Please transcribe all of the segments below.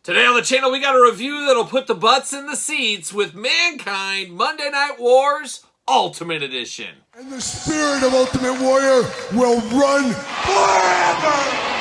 Today on the channel, we got a review that'll put the butts in the seats with Mankind Monday Night Wars Ultimate Edition. And the spirit of Ultimate Warrior will run forever!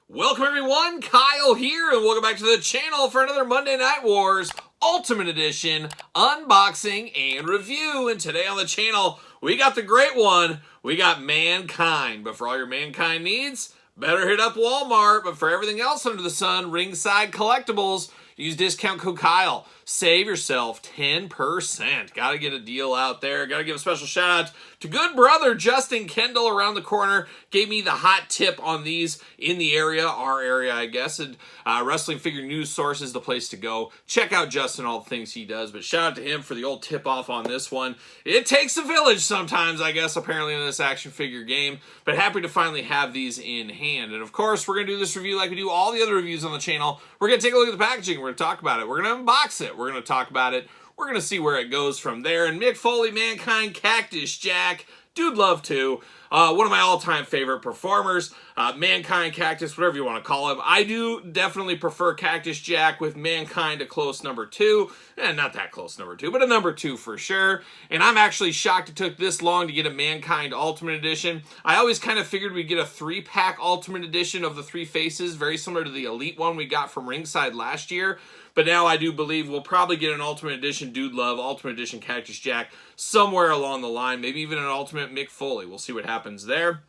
Welcome everyone, Kyle here, and welcome back to the channel for another Monday Night Wars Ultimate Edition unboxing and review. And today on the channel, we got the great one. We got Mankind. But for all your Mankind needs, better hit up Walmart. But for everything else under the sun, Ringside Collectibles, use discount code Kyle. Save yourself 10%. Got to get a deal out there. Got to give a special shout out to good brother Justin Kendall around the corner. Gave me the hot tip on these in the area, our area, I guess. And Wrestling Figure News Source is the place to go. Check out Justin, all the things he does. But shout out to him for the old tip off on this one. It takes a village sometimes, I guess, apparently in this action figure game. But happy to finally have these in hand. And of course, we're going to do this review like we do all the other reviews on the channel. We're going to take a look at the packaging. We're going to talk about it. We're going to unbox it. We're going to talk about it. We're going to see where it goes from there. And Mick Foley, Mankind, Cactus Jack, dude love to. One of my all-time favorite performers. Mankind, Cactus, whatever you want to call him. I do definitely prefer Cactus Jack with Mankind a close number 2. Not that close number 2, but a number 2 for sure. And I'm actually shocked it took this long to get a Mankind Ultimate Edition. I always kind of figured we'd get a 3-pack Ultimate Edition of the 3 faces, very similar to the Elite one we got from Ringside last year. But now I do believe we'll probably get an Ultimate Edition Dude Love, Ultimate Edition Cactus Jack somewhere along the line. Maybe even an Ultimate Mick Foley. We'll see what happens there.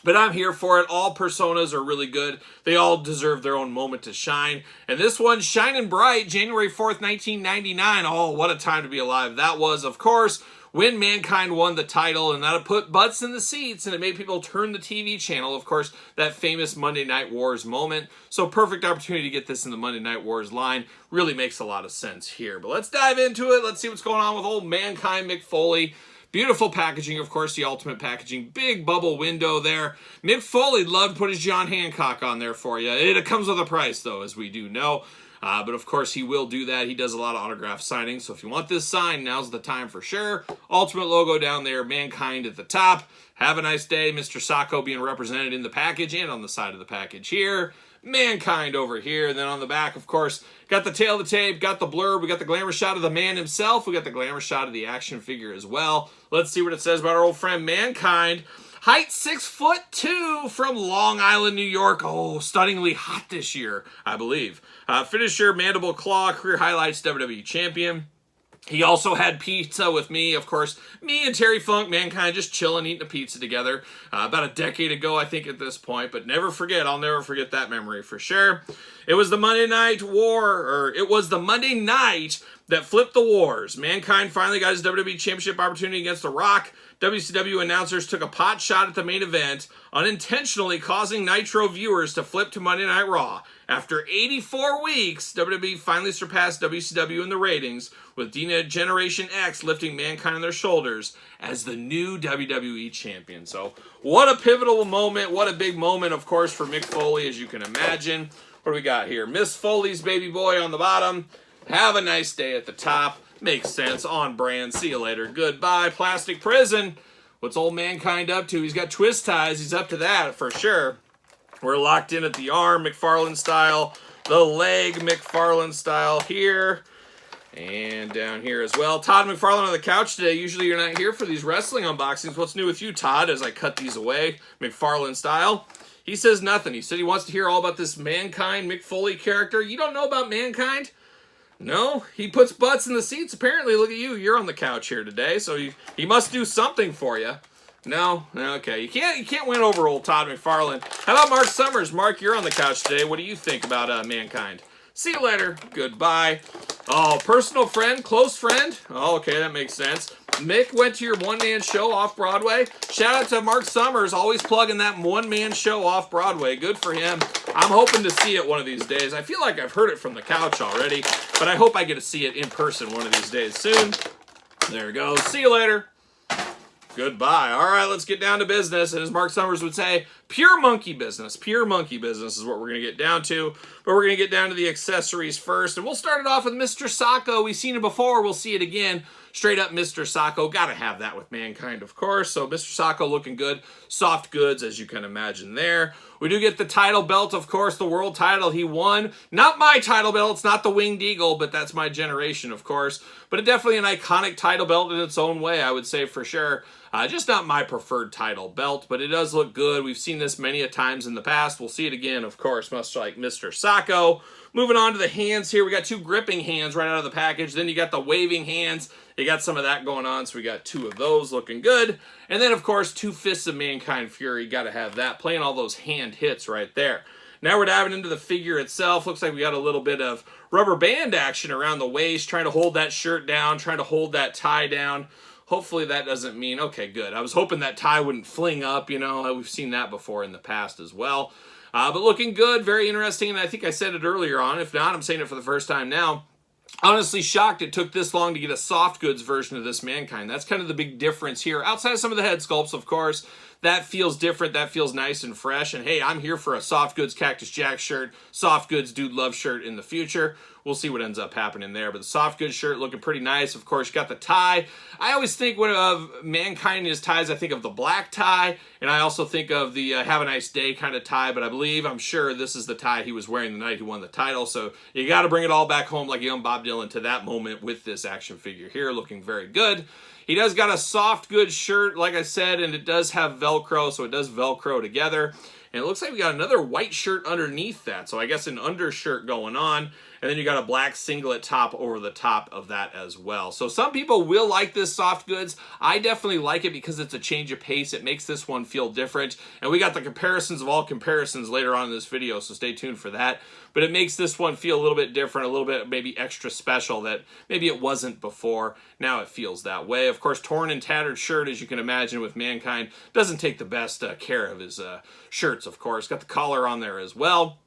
But I'm here for it. All personas are really good. They all deserve their own moment to shine. And this one's shining bright, January 4th, 1999. Oh, what a time to be alive. That was, of course, when Mankind won the title, and that put butts in the seats, and it made people turn the TV channel. Of course, that famous Monday Night Wars moment. So perfect opportunity to get this in the Monday Night Wars line. Really makes a lot of sense here. But let's dive into it. Let's see what's going on with old Mankind Mick Foley. Beautiful packaging, of course, the ultimate packaging. Big bubble window there. Mick Foley loved to put his John Hancock on there for you. It comes with a price, though, as we do know. But of course, he will do that. He does a lot of autograph signings. So if you want this signed, now's the time for sure. Ultimate logo down there, Mankind at the top. Have a nice day. Mr. Sacco being represented in the package and on the side of the package here. Mankind over here. And then on the back, of course, got the tail of the tape, got the blurb. We got the glamour shot of the man himself. We got the glamour shot of the action figure as well. Let's see what it says about our old friend Mankind. Height 6'2" from Long Island, New York. Oh, stunningly hot this year, I believe. Finisher, Mandible Claw, career highlights, WWE champion. He also had pizza with me, of course. Me and Terry Funk, Mankind, just chilling, eating a pizza together. About a decade ago, I think, at this point. But never forget, I'll never forget that memory for sure. It was the Monday Night War, or it was the Monday night that flipped the wars. Mankind finally got his WWE Championship opportunity against The Rock. WCW announcers took a pot shot at the main event, unintentionally causing Nitro viewers to flip to Monday Night Raw. After 84 weeks, WWE finally surpassed WCW in the ratings, with Generation X lifting Mankind on their shoulders as the new WWE champion. So, what a pivotal moment, what a big moment, of course, for Mick Foley, as you can imagine. What do we got here? Miss Foley's baby boy on the bottom. Have a nice day at the top. Makes sense. On brand. See you later. Goodbye. Plastic Prison. What's old Mankind up to? He's got twist ties. He's up to that for sure. We're locked in at the arm, McFarlane style. The leg, McFarlane style here. And down here as well. Todd McFarlane on the couch today. Usually you're not here for these wrestling unboxings. What's new with you, Todd, as I cut these away? McFarlane style. He says nothing. He said he wants to hear all about this Mankind Mick Foley character. You don't know about Mankind? No, he puts butts in the seats. Apparently, look at you. You're on the couch here today, so he must do something for you. No? Okay. You can't win over old Todd McFarlane. How about Mark Summers? Mark, you're on the couch today. What do you think about Mankind? See you later. Goodbye. Oh, personal friend, close friend. Oh, okay, that makes sense. Mick went to your one-man show off-Broadway. Shout out to Mark Summers, always plugging that one-man show off-Broadway. Good for him. I'm hoping to see it one of these days. I feel like I've heard it from the couch already, but I hope I get to see it in person one of these days soon. There we go. See you later. Goodbye. All right, let's get down to business. And as Mark Summers would say, pure monkey business. Pure monkey business is what we're going to get down to. But we're going to get down to the accessories first. And we'll start it off with Mr. Sacco. We've seen it before. We'll see it again. Straight up Mr. Sacco. Got to have that with Mankind, of course. So Mr. Sacco looking good. Soft goods, as you can imagine there. We do get the title belt, of course, the world title he won. Not my title belt. It's not the Winged Eagle, but that's my generation, of course. But definitely an iconic title belt in its own way, I would say for sure. Just not my preferred title belt, but it does look good. We've seen this many a times in the past. We'll see it again, of course, much like Mr. Sacco. Moving on to the hands here. We got two gripping hands right out of the package. Then you got the waving hands. You got some of that going on, so we got two of those looking good. And then, of course, two fists of Mankind Fury. Got to have that. Playing all those hand hits right there. Now we're diving into the figure itself. Looks like we got a little bit of rubber band action around the waist, trying to hold that shirt down, trying to hold that tie down. Hopefully that doesn't mean, okay, good. I was hoping that tie wouldn't fling up, you know. We've seen that before in the past as well. But looking good, very interesting, and I think I said it earlier on. If not, I'm saying it for the first time now. Honestly shocked it took this long to get a soft goods version of this Mankind. That's kind of the big difference here. Outside of some of the head sculpts, of course, that feels different. That feels nice and fresh. And hey, I'm here for a soft goods Cactus Jack shirt, soft goods Dude Love shirt in the future. We'll see what ends up happening there. But the soft goods shirt looking pretty nice. Of course, you got the tie. I always think when of Mankind and his ties, I think of the black tie. And I also think of the have a nice day kind of tie. But I'm sure this is the tie he was wearing the night he won the title. So you got to bring it all back home like young Bob Dylan to that moment with this action figure here. Looking very good. He does got a soft goods shirt, like I said, and it does have Velcro, so it does Velcro together. And it looks like we got another white shirt underneath that, so I guess an undershirt going on. And then you got a black singlet top over the top of that as well. So some people will like this soft goods. I definitely like it because it's a change of pace. It makes this one feel different. And we got the comparisons of all comparisons later on in this video, so stay tuned for that. But it makes this one feel a little bit different, a little bit maybe extra special that maybe it wasn't before. Now it feels that way. Of course, torn and tattered shirt, as you can imagine with Mankind, doesn't take the best care of his shirts, of course. Got the collar on there as well.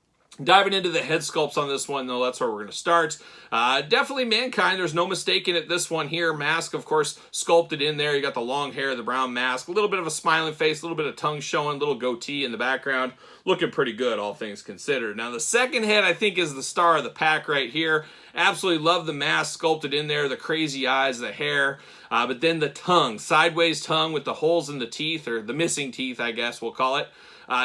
Diving into the head sculpts on this one, though, that's where we're going to start. Definitely Mankind. There's no mistaking it. This one here, mask, of course, sculpted in there. You got the long hair, the brown mask, a little bit of a smiling face, a little bit of tongue showing, a little goatee in the background. Looking pretty good, all things considered. Now, the second head, I think, is the star of the pack right here. Absolutely love the mask sculpted in there, the crazy eyes, the hair. But then the tongue, sideways tongue with the holes in the teeth, or the missing teeth, I guess we'll call it.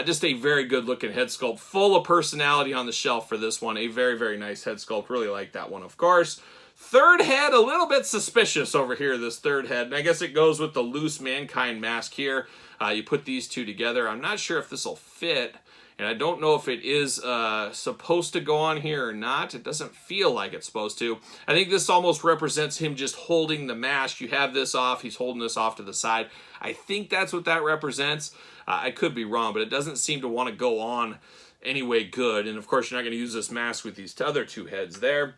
Just a very good looking head sculpt, full of personality on the shelf for this one. A very, very nice head sculpt. Really like that one, of course. Third head, a little bit suspicious over here, this third head. And I guess it goes with the loose Mankind mask here. You put these two together. I'm not sure if this will fit. And I don't know if it is supposed to go on here or not. It doesn't feel like it's supposed to. I think this almost represents him just holding the mask. You have this off. He's holding this off to the side. I think that's what that represents. I could be wrong, but it doesn't seem to want to go on anyway good. And, of course, you're not going to use this mask with these other two heads there.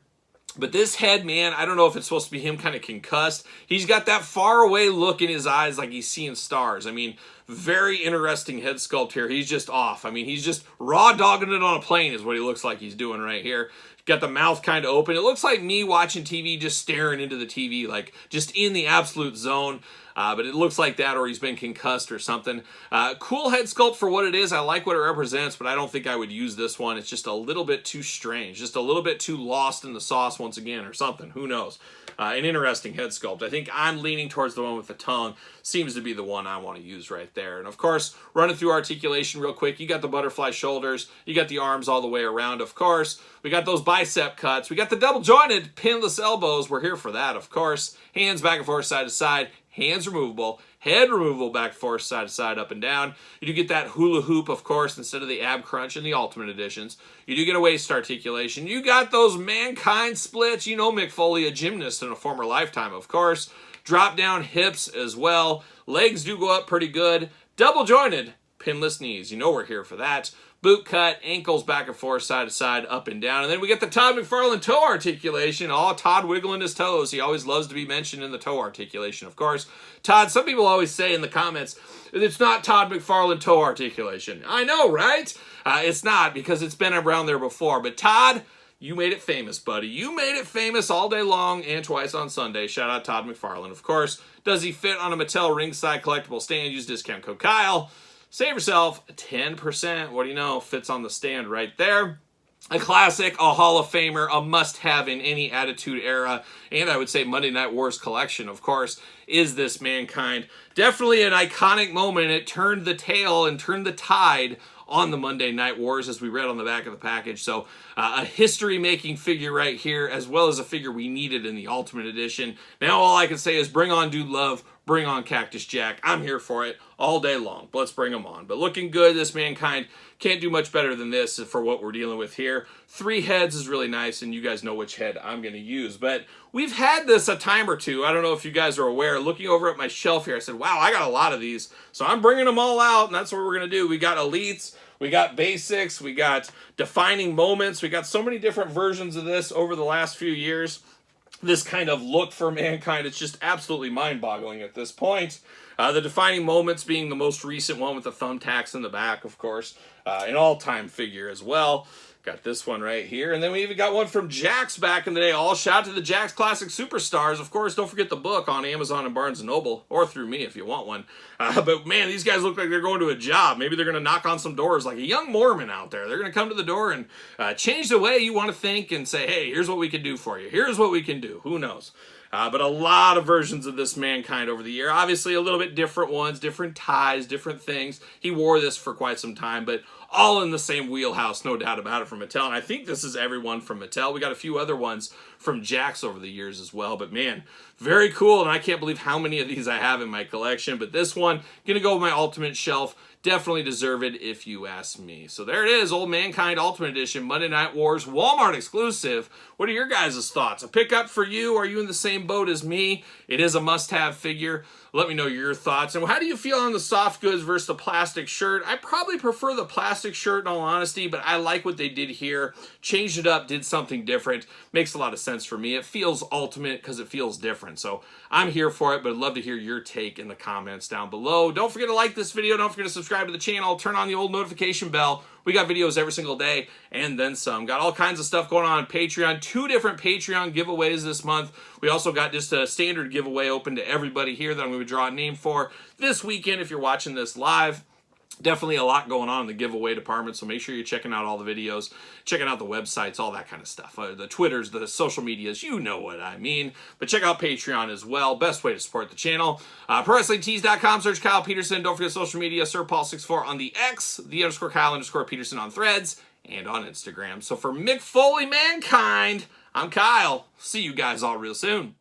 But this head, man, I don't know if it's supposed to be him kind of concussed. He's got that far away look in his eyes like he's seeing stars. I mean, very interesting head sculpt here. He's just off. I mean, he's just raw dogging it on a plane is what he looks like he's doing right here. Got the mouth kind of open. It looks like me watching TV, just staring into the TV, like just in the absolute zone. But it looks like that, or he's been concussed or something. Cool head sculpt for what it is. I like what it represents, but I don't think I would use this one. It's just a little bit too strange, just a little bit too lost in the sauce once again, or something. Who knows? An interesting head sculpt. I think I'm leaning towards the one with the tongue. Seems to be the one I want to use right there. And of course, running through articulation real quick, you got the butterfly shoulders, you got the arms all the way around, of course. We got those bicep cuts. We got the double jointed pinless elbows. We're here for that, of course. Hands back and forth, side to side. Hands removable, head removable, back and forth, side to side, up and down. You do get that hula hoop, of course, instead of the ab crunch in the Ultimate Editions. You do get a waist articulation. You got those Mankind splits. You know Mick Foley, a gymnast in a former lifetime, of course. Drop down hips as well. Legs do go up pretty good. Double jointed pinless knees. You know we're here for that. boot cut, ankles back and forth, side to side, up and down. And then we get the Todd McFarlane toe articulation. Oh, Todd wiggling his toes. He always loves to be mentioned in the toe articulation, of course. Todd, some people always say in the comments, it's not Todd McFarlane toe articulation. I know, right? It's not, because it's been around there before. But Todd, you made it famous, buddy. You made it famous all day long and twice on Sunday. Shout out Todd McFarlane. Of course, does he fit on a Mattel ringside collectible stand? Use discount code Kyle. Save yourself 10%. What do you know? Fits on the stand right there. A classic, a Hall of Famer, a must-have in any Attitude Era, and I would say Monday Night Wars collection, of course, is this Mankind. Definitely an iconic moment. It turned the tail and turned the tide on the Monday Night Wars, as we read on the back of the package. So a history-making figure right here, as well as a figure we needed in the Ultimate Edition. Now all I can say is bring on Dude Love, bring on Cactus Jack. I'm here for it all day long. Let's bring them on. But looking good, this Mankind can't do much better than this for what we're dealing with here. 3 heads is really nice, and you guys know which head I'm going to use. But we've had this a time or two. I don't know if you guys are aware. Looking over at my shelf here, I said, wow, I got a lot of these. So I'm bringing them all out, and that's what we're going to do. We got Elites, we got Basics, we got Defining Moments. We got so many different versions of this over the last few years. This kind of look for Mankind, it's just absolutely mind-boggling at this point. The Defining Moments being the most recent one with the thumbtacks in the back, of course. An all-time figure as well. Got this one right here. And then we even got one from Jakks back in the day. All shout out to the Jakks Classic Superstars. Of course, don't forget the book on Amazon and Barnes & Noble, or through me if you want one. But man, these guys look like they're going to a job. Maybe they're going to knock on some doors like a young Mormon out there. They're going to come to the door and change the way you want to think and say, hey, here's what we can do for you. Here's what we can do. Who knows? But a lot of versions of this Mankind over the year. Obviously, a little bit different ones, different ties, different things. He wore this for quite some time, but all in the same wheelhouse, no doubt about it, from Mattel. And I think this is everyone from Mattel. We got a few other ones from Jakks over the years as well. But man, very cool. And I can't believe how many of these I have in my collection. But this one, gonna go with my Ultimate shelf. Definitely deserve it if you ask me. So there it is, Old Mankind Ultimate Edition, Monday Night Wars, Walmart exclusive. What are your guys' thoughts? A pickup for you? Are you in the same boat as me? It is a must-have figure. Let me know your thoughts. And how do you feel on the soft goods versus the plastic shirt? I probably prefer the plastic shirt in all honesty, but I like what they did here. Changed it up, did something different. Makes a lot of sense for me. It feels ultimate because it feels different. So I'm here for it, but I'd love to hear your take in the comments down below. Don't forget to like this video. Don't forget to subscribe to the channel. Turn on the old notification bell. We got videos every single day and then some. Got all kinds of stuff going on Patreon. 2 different Patreon giveaways this month. We also got just a standard giveaway open to everybody here that I'm going to draw a name for this weekend if you're watching this live. Definitely a lot going on in the giveaway department, so make sure you're checking out all the videos, checking out the websites, all that kind of stuff. The Twitters, the social medias, you know what I mean. But check out Patreon as well. Best way to support the channel. ProWrestlingTees.com, search Kyle Peterson. Don't forget social media, SirPaul64 on the X, _Kyle_Peterson on Threads, and on Instagram. So for Mick Foley Mankind, I'm Kyle. See you guys all real soon.